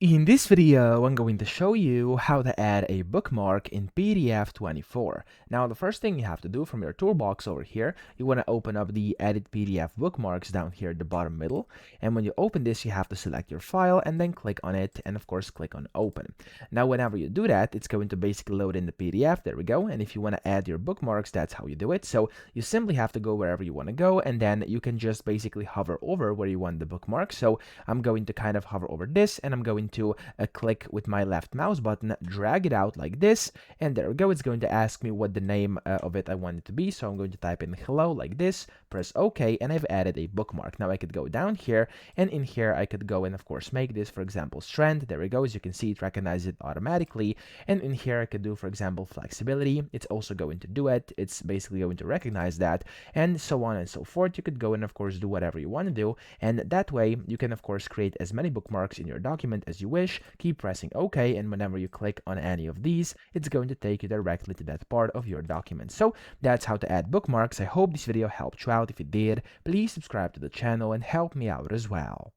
In this video, I'm going to show you how to add a bookmark in PDF24. Now, the first thing you have to do from your toolbox over here, you want to open up the Edit PDF Bookmarks down here at the bottom middle. And when you open this, you have to select your file and then click on it and, of course, click on Open. Now, whenever you do that, it's going to basically load in the PDF. There we go. And if you want to add your bookmarks, that's how you do it. So you simply have to go wherever you want to go, and then you can just basically hover over where you want the bookmark. So I'm going to kind of hover over this, and I'm going to click with my left mouse button, drag it out like this, and there we go. It's going to ask me what the name of it I want it to be, so I'm going to type in hello like this, press OK, and I've added a bookmark. Now I could go down here, and in here I could go and of course make this, for example, strand. There we go. As you can see, it recognizes it automatically, and in here I could do, for example, flexibility. It's also going to do it. It's basically going to recognize that, and so on and so forth. You could go and of course do whatever you want to do, and that way you can of course create as many bookmarks in your document as you wish. Keep pressing OK, and whenever you click on any of these, it's going to take you directly to that part of your document. So that's how to add bookmarks. I hope this video helped you out. If it did, please subscribe to the channel and help me out as well.